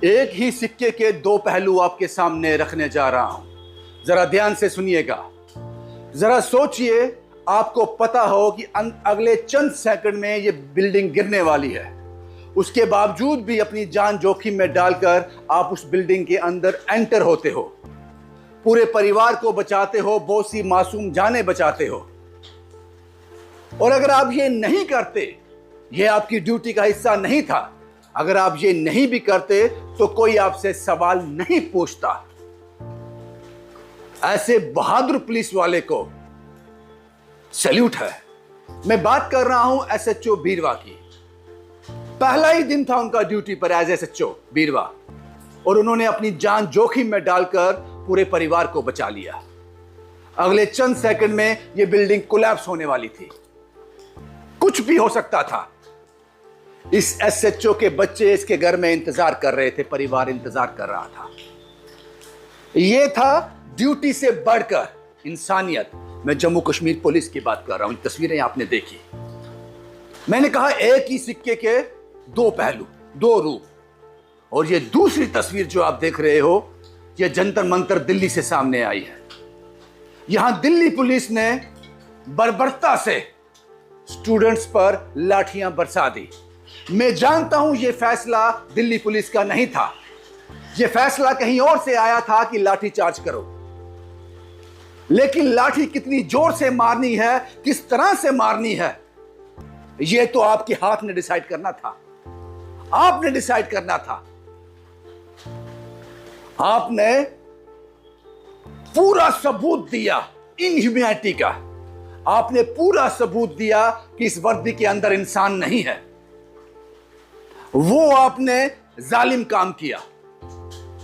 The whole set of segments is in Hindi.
एक ही सिक्के के दो पहलू आपके सामने रखने जा रहा हूं। जरा ध्यान से सुनिएगा। जरा सोचिए, आपको पता हो कि अगले चंद सेकंड में ये बिल्डिंग गिरने वाली है, उसके बावजूद भी अपनी जान जोखिम में डालकर आप उस बिल्डिंग के अंदर एंटर होते हो, पूरे परिवार को बचाते हो, बहुत सी मासूम जानें बचाते हो। और अगर आप ये नहीं करते, ये आपकी ड्यूटी का हिस्सा नहीं था, अगर आप ये नहीं भी करते तो कोई आपसे सवाल नहीं पूछता। ऐसे बहादुर पुलिस वाले को सैल्यूट है। मैं बात कर रहा हूं एसएचओ बीरवा की। पहला ही दिन था उनका ड्यूटी पर एज एसएचओ बीरवा, और उन्होंने अपनी जान जोखिम में डालकर पूरे परिवार को बचा लिया। अगले चंद सेकंड में यह बिल्डिंग कोलैप्स होने वाली थी, कुछ भी हो सकता था। इस एसएचओ के बच्चे इसके घर में इंतजार कर रहे थे, परिवार इंतजार कर रहा था। यह था ड्यूटी से बढ़कर इंसानियत। मैं जम्मू कश्मीर पुलिस की बात कर रहा हूं। तस्वीरें आपने देखी। मैंने कहा एक ही सिक्के के दो पहलू, दो रूप। और ये दूसरी तस्वीर जो आप देख रहे हो, यह जंतर मंतर दिल्ली से सामने आई है। यहां दिल्ली पुलिस ने बर्बरता से स्टूडेंट्स पर लाठियां बरसा दी। मैं जानता हूं यह फैसला दिल्ली पुलिस का नहीं था। यह फैसला कहीं और से आया था कि लाठी चार्ज करो, लेकिन लाठी कितनी जोर से मारनी है, किस तरह से मारनी है, यह तो आपके हाथ ने डिसाइड करना था। आपने डिसाइड करना था। आपने पूरा सबूत दिया इनह्यूमैनिटी का। आपने पूरा सबूत दिया कि इस वर्दी के अंदर इंसान नहीं है। वो आपने जालिम काम किया।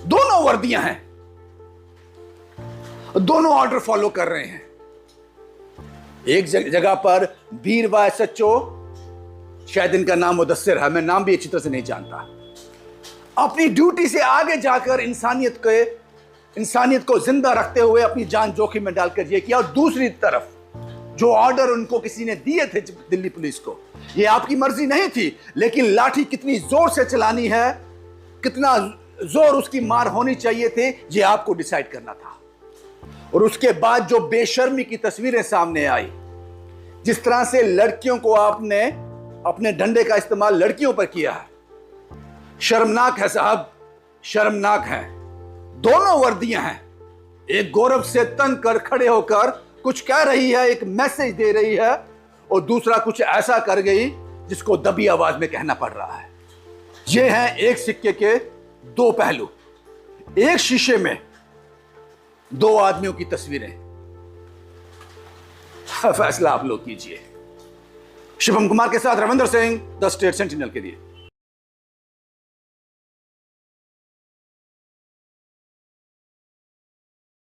दोनों वर्दियां हैं, दोनों ऑर्डर फॉलो कर रहे हैं। एक जगह पर बीरवा एसएचओ, शायद इनका नाम मुदस्सिर है, मैं नाम भी अच्छी तरह से नहीं जानता, अपनी ड्यूटी से आगे जाकर इंसानियत को जिंदा रखते हुए अपनी जान जोखिम में डालकर यह किया। और दूसरी तरफ जो ऑर्डर उनको किसी ने दिए थे दिल्ली पुलिस को, यह आपकी मर्जी नहीं थी, लेकिन लाठी कितनी जोर से चलानी है, कितना जोर उसकी मार होनी चाहिए थे, यह आपको डिसाइड करना था। और उसके बाद जो बेशर्मी की तस्वीरें सामने आई, जिस तरह से लड़कियों को आपने अपने डंडे का इस्तेमाल लड़कियों पर किया है, शर्मनाक है साहब, शर्मनाक है। दोनों वर्दियां हैं। एक गौरव से तन कर खड़े होकर कुछ कह रही है, एक मैसेज दे रही है, और दूसरा कुछ ऐसा कर गई जिसको दबी आवाज में कहना पड़ रहा है। ये हैं एक सिक्के के दो पहलू। एक शीशे में दो आदमियों की तस्वीरें। फैसला आप लोग कीजिए। शिवम कुमार के साथ Ravindra Singh, the state sentinel के लिए।